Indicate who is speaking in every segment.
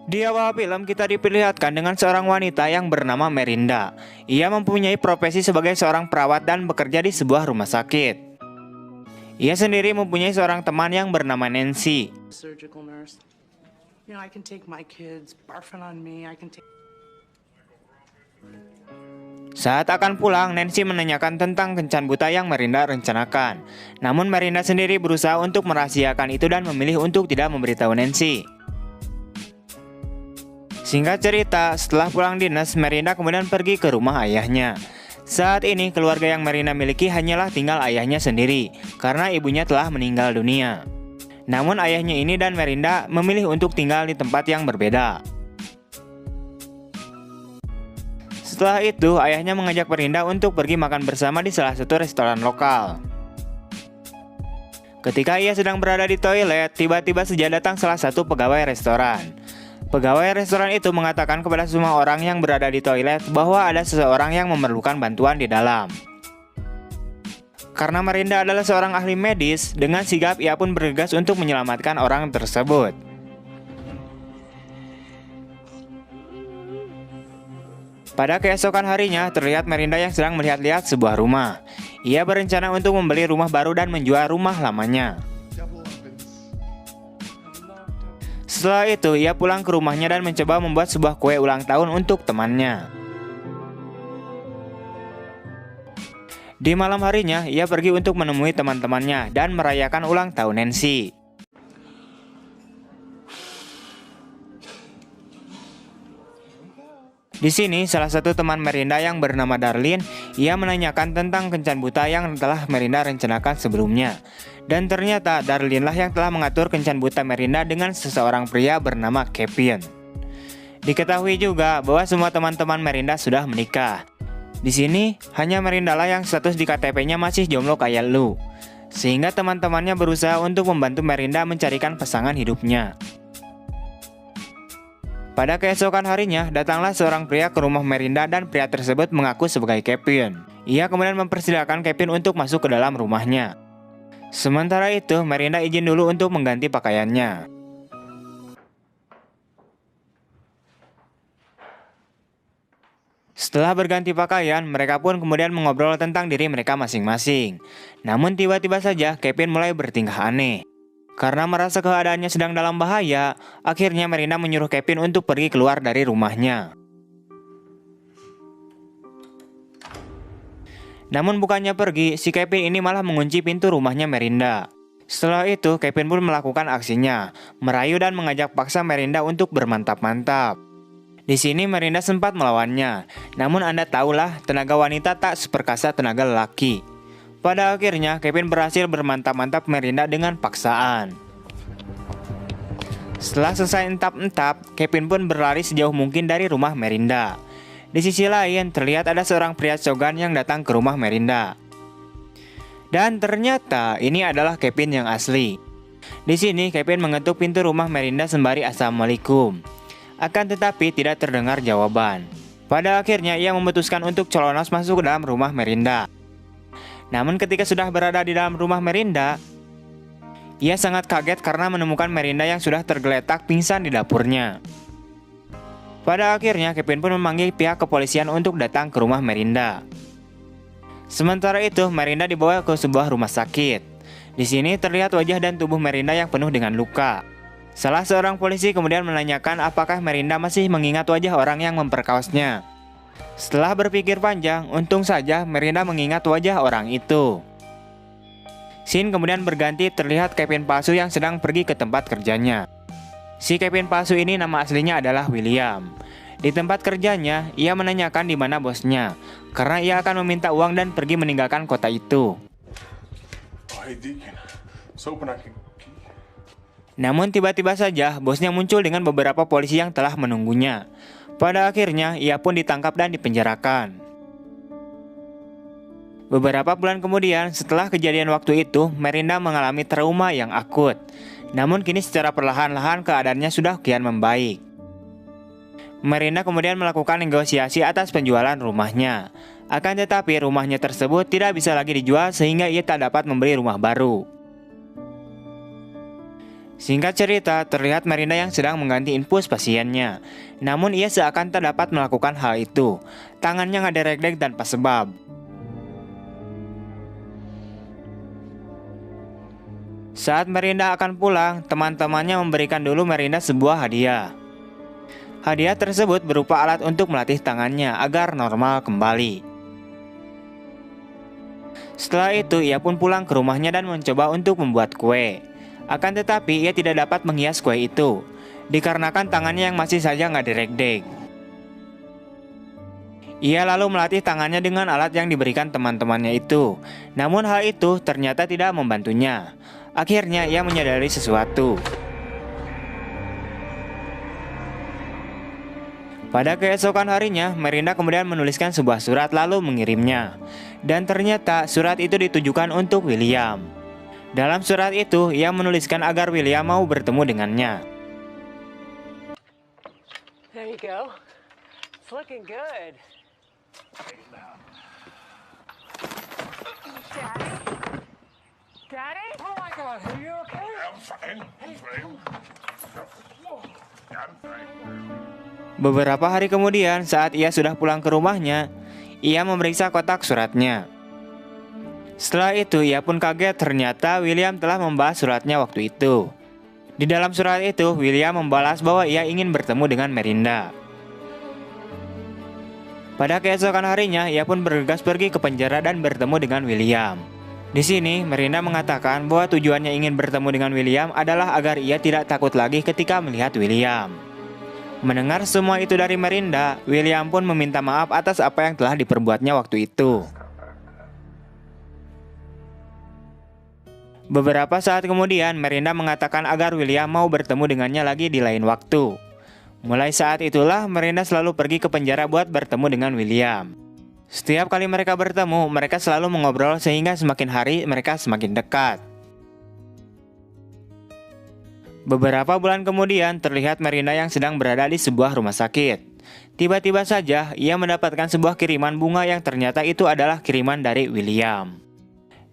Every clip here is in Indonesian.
Speaker 1: Di awal film kita diperlihatkan dengan seorang wanita yang bernama Merinda. Ia mempunyai profesi sebagai seorang perawat dan bekerja di sebuah rumah sakit. Ia sendiri mempunyai seorang teman yang bernama Nancy.
Speaker 2: Surgical nurse. You know, I can take my kids barfing on me. I can take.
Speaker 1: Saat akan pulang, Nancy menanyakan tentang kencan buta yang Merinda rencanakan. Namun Merinda sendiri berusaha untuk merahasiakan itu dan memilih untuk tidak memberitahu Nancy. Singkat cerita, setelah pulang dinas, Merinda kemudian pergi ke rumah ayahnya. Saat ini, keluarga yang Merinda miliki hanyalah tinggal ayahnya sendiri, karena ibunya telah meninggal dunia. Namun ayahnya ini dan Merinda memilih untuk tinggal di tempat yang berbeda. Setelah itu, ayahnya mengajak Merinda untuk pergi makan bersama di salah satu restoran lokal. Ketika ia sedang berada di toilet, tiba-tiba saja datang salah satu pegawai restoran. Pegawai restoran itu mengatakan kepada semua orang yang berada di toilet bahwa ada seseorang yang memerlukan bantuan di dalam. Karena Merinda adalah seorang ahli medis, dengan sigap ia pun bergegas untuk menyelamatkan orang tersebut. Pada keesokan harinya, terlihat Merinda yang sedang melihat-lihat sebuah rumah. Ia berencana untuk membeli rumah baru dan menjual rumah lamanya. Setelah itu, ia pulang ke rumahnya dan mencoba membuat sebuah kue ulang tahun untuk temannya. Di malam harinya, ia pergi untuk menemui teman-temannya dan merayakan ulang tahun Nancy. Di sini, salah satu teman Merinda yang bernama Darlene, ia menanyakan tentang kencan buta yang telah Merinda rencanakan sebelumnya. Dan ternyata Darlene lah yang telah mengatur kencan buta Merinda dengan seseorang pria bernama Kevin. Diketahui juga bahwa semua teman-teman Merinda sudah menikah. Di sini, hanya Merinda lah yang status di KTP-nya masih jomblo kayak lu. Sehingga teman-temannya berusaha untuk membantu Merinda mencarikan pasangan hidupnya. Pada keesokan harinya, datanglah seorang pria ke rumah Merinda dan pria tersebut mengaku sebagai Kevin. Ia kemudian mempersilahkan Kevin untuk masuk ke dalam rumahnya. Sementara itu, Merinda izin dulu untuk mengganti pakaiannya. Setelah berganti pakaian, mereka pun kemudian mengobrol tentang diri mereka masing-masing. Namun tiba-tiba saja Kevin mulai bertingkah aneh. Karena merasa keadaannya sedang dalam bahaya, akhirnya Merinda menyuruh Kevin untuk pergi keluar dari rumahnya. Namun bukannya pergi, si Kevin ini malah mengunci pintu rumahnya Merinda. Setelah itu, Kevin pun melakukan aksinya, merayu dan mengajak paksa Merinda untuk bermantap-mantap. Di sini Merinda sempat melawannya, namun Anda tahulah tenaga wanita tak seperkasa tenaga lelaki. Pada akhirnya, Kevin berhasil bermantap-mantap Merinda dengan paksaan. Setelah selesai entap-entap, Kevin pun berlari sejauh mungkin dari rumah Merinda. Di sisi lain, terlihat ada seorang pria cogan yang datang ke rumah Merinda. Dan ternyata ini adalah Kevin yang asli. Di sini, Kevin mengetuk pintu rumah Merinda sembari assalamualaikum. Akan tetapi tidak terdengar jawaban. Pada akhirnya, ia memutuskan untuk colonos masuk ke dalam rumah Merinda. Namun ketika sudah berada di dalam rumah Merinda, ia sangat kaget karena menemukan Merinda yang sudah tergeletak pingsan di dapurnya. Pada akhirnya Kevin pun memanggil pihak kepolisian untuk datang ke rumah Merinda. Sementara itu Merinda dibawa ke sebuah rumah sakit. Di sini terlihat wajah dan tubuh Merinda yang penuh dengan luka. Salah seorang polisi kemudian menanyakan apakah Merinda masih mengingat wajah orang yang memperkosnya. Setelah berpikir panjang, untung saja Merinda mengingat wajah orang itu. Scene kemudian berganti, terlihat Kevin palsu yang sedang pergi ke tempat kerjanya. Si Kevin palsu ini nama aslinya adalah William. Di tempat kerjanya, ia menanyakan di mana bosnya, karena ia akan meminta uang dan pergi meninggalkan kota itu. Namun tiba-tiba saja bosnya muncul dengan beberapa polisi yang telah menunggunya. Pada akhirnya, ia pun ditangkap dan dipenjarakan. Beberapa bulan kemudian, setelah kejadian waktu itu, Merinda mengalami trauma yang akut. Namun kini secara perlahan-lahan keadaannya sudah kian membaik. Merinda kemudian melakukan negosiasi atas penjualan rumahnya. Akan tetapi rumahnya tersebut tidak bisa lagi dijual sehingga ia tak dapat membeli rumah baru. Singkat cerita, terlihat Merinda yang sedang mengganti infus pasiennya. Namun ia seakan tak dapat melakukan hal itu. Tangannya ngaderek-dek tanpa sebab. Saat Merinda akan pulang, teman-temannya memberikan dulu Merinda sebuah hadiah. Hadiah tersebut berupa alat untuk melatih tangannya agar normal kembali. Setelah itu, ia pun pulang ke rumahnya dan mencoba untuk membuat kue. Akan tetapi ia tidak dapat menghias kue itu, dikarenakan tangannya yang masih saja ngaderek-dek. Ia lalu melatih tangannya dengan alat yang diberikan teman-temannya itu. Namun hal itu ternyata tidak membantunya. Akhirnya ia menyadari sesuatu. Pada keesokan harinya, Merinda kemudian menuliskan sebuah surat lalu mengirimnya. Dan ternyata surat itu ditujukan untuk William. Dalam surat itu, ia menuliskan agar William mau bertemu dengannya.
Speaker 2: There you go. It's looking good. Daddy? Oh my God, are you okay?
Speaker 3: I'm fine. I'm fine. I'm fine.
Speaker 1: Beberapa hari kemudian, saat ia sudah pulang ke rumahnya, ia memeriksa kotak suratnya. Setelah itu, ia pun kaget ternyata William telah membalas suratnya waktu itu. Di dalam surat itu, William membalas bahwa ia ingin bertemu dengan Merinda. Pada keesokan harinya, ia pun bergegas pergi ke penjara dan bertemu dengan William. Di sini, Merinda mengatakan bahwa tujuannya ingin bertemu dengan William adalah agar ia tidak takut lagi ketika melihat William. Mendengar semua itu dari Merinda, William pun meminta maaf atas apa yang telah diperbuatnya waktu itu. Beberapa saat kemudian, Merinda mengatakan agar William mau bertemu dengannya lagi di lain waktu. Mulai saat itulah, Merinda selalu pergi ke penjara buat bertemu dengan William. Setiap kali mereka bertemu, mereka selalu mengobrol sehingga semakin hari mereka semakin dekat. Beberapa bulan kemudian, terlihat Merinda yang sedang berada di sebuah rumah sakit. Tiba-tiba saja, ia mendapatkan sebuah kiriman bunga yang ternyata itu adalah kiriman dari William.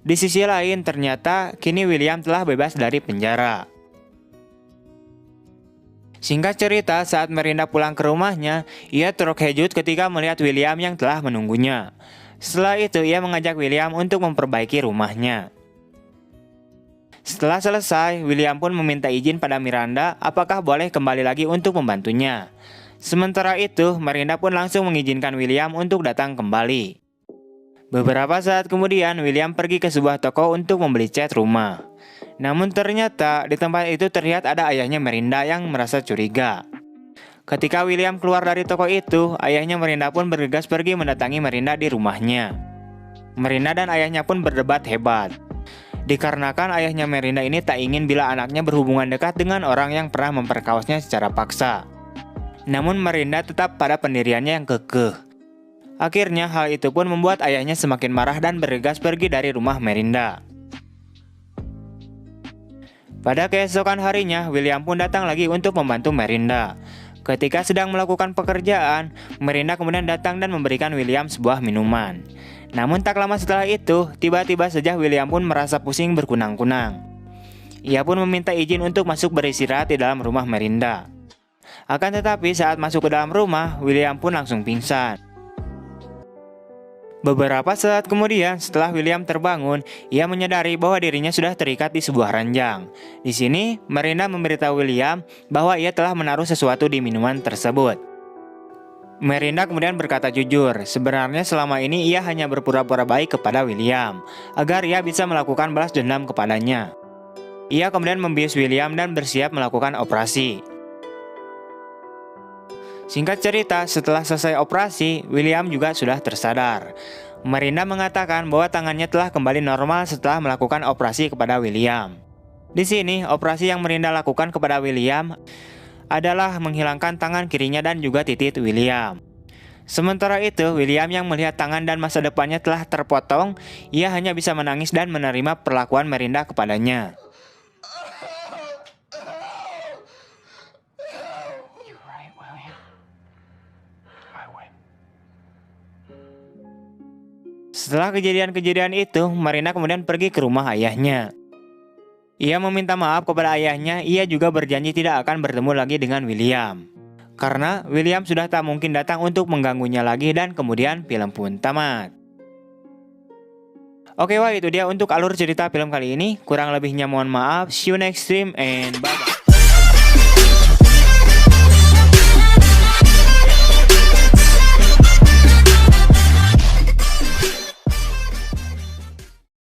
Speaker 1: Di sisi lain, ternyata kini William telah bebas dari penjara. Singkat cerita, saat Merinda pulang ke rumahnya, ia terkejut ketika melihat William yang telah menunggunya. Setelah itu, ia mengajak William untuk memperbaiki rumahnya. Setelah selesai, William pun meminta izin pada Miranda apakah boleh kembali lagi untuk membantunya. Sementara itu, Miranda pun langsung mengizinkan William untuk datang kembali. Beberapa saat kemudian, William pergi ke sebuah toko untuk membeli cat rumah. Namun ternyata di tempat itu terlihat ada ayahnya Miranda yang merasa curiga. Ketika William keluar dari toko itu, ayahnya Miranda pun bergegas pergi mendatangi Miranda di rumahnya. Miranda dan ayahnya pun berdebat hebat. Dikarenakan ayahnya Miranda ini tak ingin bila anaknya berhubungan dekat dengan orang yang pernah memperkawasnya secara paksa. Namun Miranda tetap pada pendiriannya yang kekeh. Akhirnya hal itu pun membuat ayahnya semakin marah dan bergegas pergi dari rumah Miranda. Pada keesokan harinya, William pun datang lagi untuk membantu Miranda. Ketika sedang melakukan pekerjaan, Miranda kemudian datang dan memberikan William sebuah minuman. Namun tak lama setelah itu, tiba-tiba saja William pun merasa pusing berkunang-kunang. Ia pun meminta izin untuk masuk beristirahat di dalam rumah Miranda. Akan tetapi saat masuk ke dalam rumah, William pun langsung pingsan. Beberapa saat kemudian, setelah William terbangun, ia menyadari bahwa dirinya sudah terikat di sebuah ranjang. Di sini, Miranda memberitahu William bahwa ia telah menaruh sesuatu di minuman tersebut. Miranda kemudian berkata jujur, sebenarnya selama ini ia hanya berpura-pura baik kepada William, agar ia bisa melakukan balas dendam kepadanya. Ia kemudian membius William dan bersiap melakukan operasi. Singkat cerita, setelah selesai operasi, William juga sudah tersadar. Miranda mengatakan bahwa tangannya telah kembali normal setelah melakukan operasi kepada William. Di sini, operasi yang Miranda lakukan kepada William adalah menghilangkan tangan kirinya dan juga titik William. Sementara itu, William yang melihat tangan dan masa depannya telah terpotong, ia hanya bisa menangis dan menerima perlakuan Miranda kepadanya. Setelah kejadian-kejadian itu, Miranda kemudian pergi ke rumah ayahnya. Ia meminta maaf kepada ayahnya, ia juga berjanji tidak akan bertemu lagi dengan William. Karena William sudah tak mungkin datang untuk mengganggunya lagi dan kemudian film pun tamat. Oke, wah itu dia untuk alur cerita film kali ini. Kurang lebihnya mohon maaf. See you next stream and bye-bye.